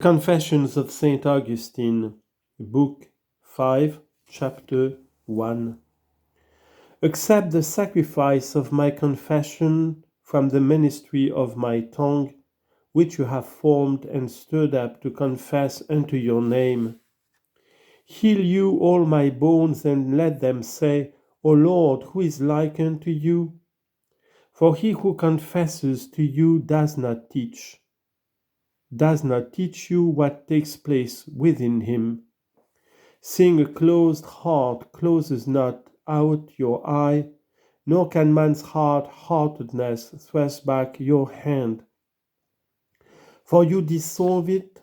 Confessions of Saint Augustine, Book 5, Chapter 1. Accept the sacrifice of my confession from the ministry of my tongue, which you have formed and stirred up to confess unto your name. Heal you all my bones, and let them say, O Lord, who is like unto you? For he who confesses to you does not teach you what takes place within him. Seeing a closed heart closes not out your eye, nor can man's hard-heartedness thrust back your hand. For you dissolve it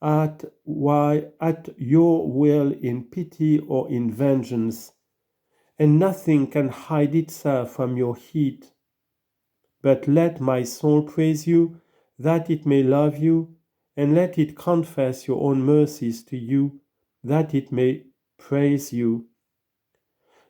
at your will in pity or in vengeance, and nothing can hide itself from your heat. But let my soul praise you, that it may love you, and let it confess your own mercies to you, that it may praise you.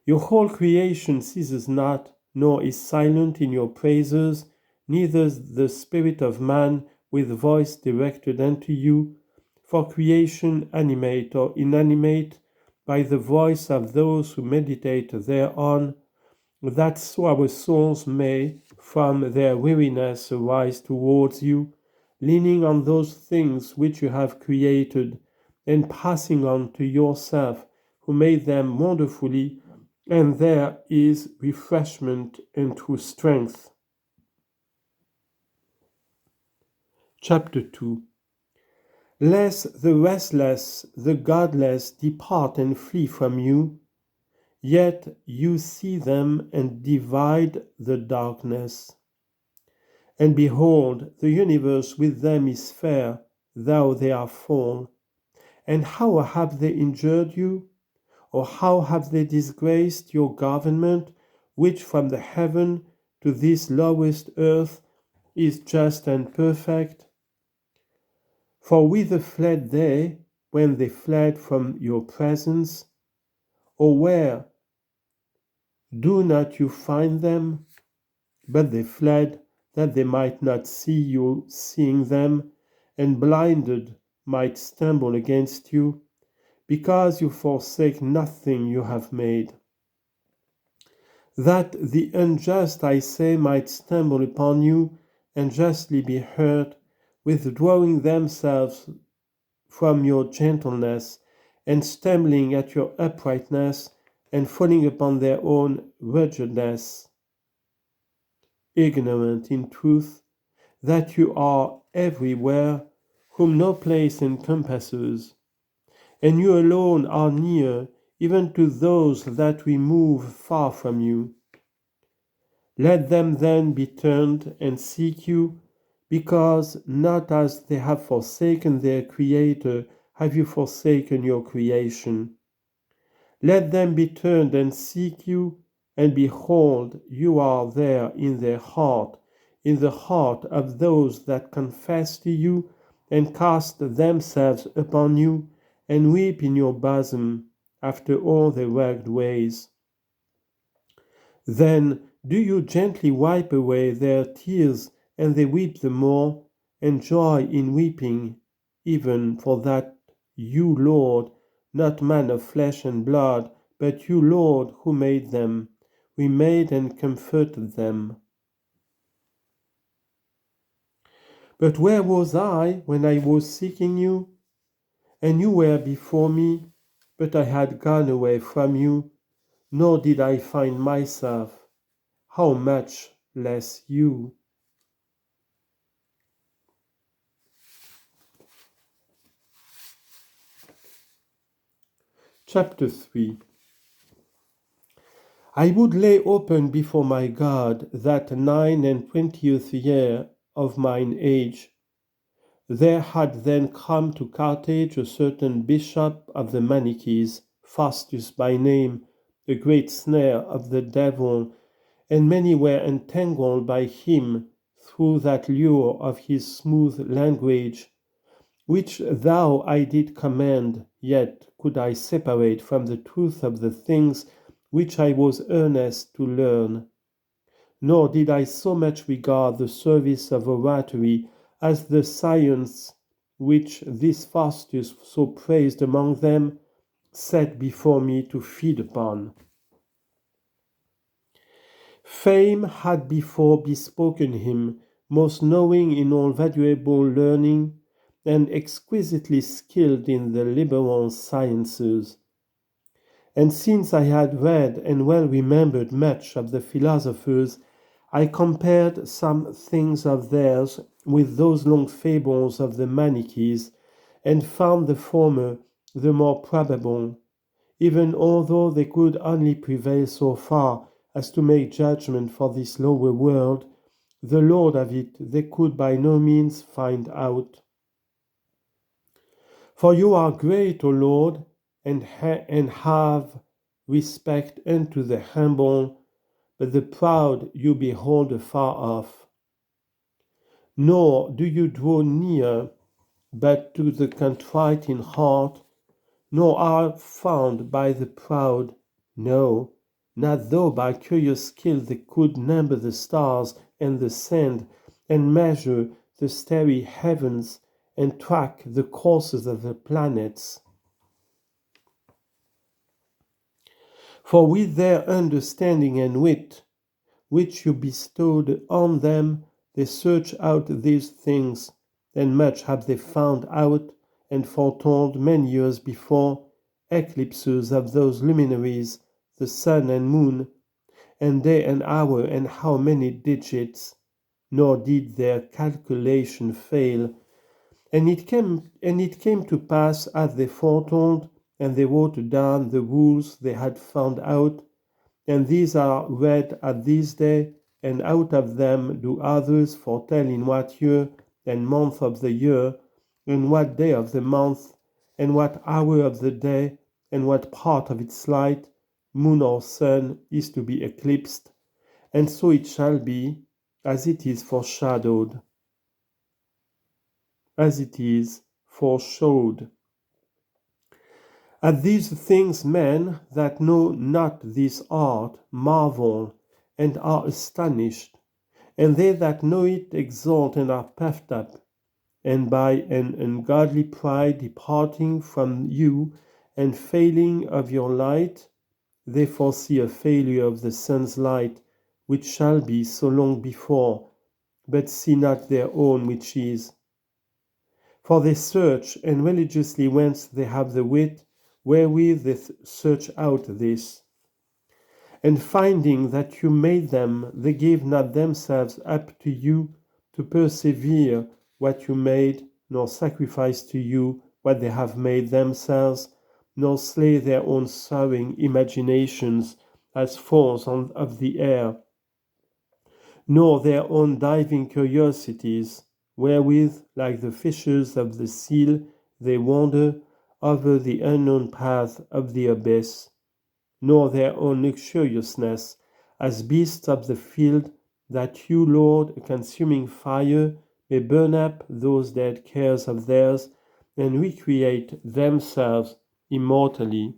Your whole creation ceases not, nor is silent in your praises, neither the spirit of man with voice directed unto you, for creation animate or inanimate, by the voice of those who meditate thereon, that so our souls may, from their weariness, arise towards you, leaning on those things which you have created, and passing on to yourself, who made them wonderfully, and there is refreshment and true strength. Chapter 2. Lest the restless, the godless depart and flee from you, yet you see them and divide the darkness. And behold, the universe with them is fair, though they are fall. And how have they injured you? Or how have they disgraced your government, which from the heaven to this lowest earth is just and perfect? For whither fled they when they fled from your presence? Or where do not you find them? But they fled that they might not see you seeing them, and blinded might stumble against you, because you forsake nothing you have made. That the unjust, I say, might stumble upon you, and justly be hurt, withdrawing themselves from your gentleness, and stumbling at your uprightness, and falling upon their own ruggedness. Ignorant, in truth, that you are everywhere, whom no place encompasses, and you alone are near, even to those that remove far from you. Let them then be turned and seek you, because not as they have forsaken their Creator have you forsaken your creation. Let them be turned and seek you, and behold, you are there in their heart, in the heart of those that confess to you, and cast themselves upon you, and weep in your bosom after all their rugged ways. Then do you gently wipe away their tears, and they weep the more, and joy in weeping, even for that you, Lord, not man of flesh and blood, but you, Lord, who made them, we made and comforted them. But where was I when I was seeking you? And you were before me, but I had gone away from you, nor did I find myself. How much less you? Chapter 3. I would lay open before my God that 29th year of mine age. There had then come to Carthage a certain bishop of the Manichees, Faustus by name, a great snare of the devil, and many were entangled by him through that lure of his smooth language, which though I did command, yet could I separate from the truth of the things which I was earnest to learn. Nor did I so much regard the service of oratory as the science which this Faustus so praised among them, set before me to feed upon. Fame had before bespoken him, most knowing in all valuable learning, and exquisitely skilled in the liberal sciences. And since I had read and well remembered much of the philosophers, I compared some things of theirs with those long fables of the Manichees, and found the former the more probable, even although they could only prevail so far as to make judgment for this lower world, the Lord of it they could by no means find out. For you are great, O Lord, and have respect unto the humble, but the proud you behold afar off. Nor do you draw near but to the contrite in heart, nor are found by the proud, no, not though by curious skill they could number the stars and the sand, and measure the starry heavens, and track the courses of the planets. For with their understanding and wit, which you bestowed on them, they search out these things, and much have they found out, and foretold many years before, eclipses of those luminaries, the sun and moon, and day and hour, and how many digits, nor did their calculation fail. And it came to pass as they foretold, and they wrote down the rules they had found out, and these are read at this day, and out of them do others foretell in what year and month of the year, and what day of the month, and what hour of the day, and what part of its light, moon or sun, is to be eclipsed, and so it shall be, as it is foreshadowed. As it is foreshowed. At these things men that know not this art marvel, and are astonished, and they that know it exult and are puffed up, and by an ungodly pride departing from you, and failing of your light, they foresee a failure of the sun's light, which shall be so long before, but see not their own which is. For they search, and religiously whence they have the wit, wherewith they search out this. And finding that you made them, they gave not themselves up to you to persevere what you made, nor sacrifice to you what they have made themselves, nor slay their own soaring imaginations as falls of the air, nor their own diving curiosities, wherewith, like the fishes of the sea, they wander over the unknown path of the abyss, nor their own luxuriousness, as beasts of the field, that you, Lord, a consuming fire, may burn up those dead cares of theirs, and recreate themselves immortally.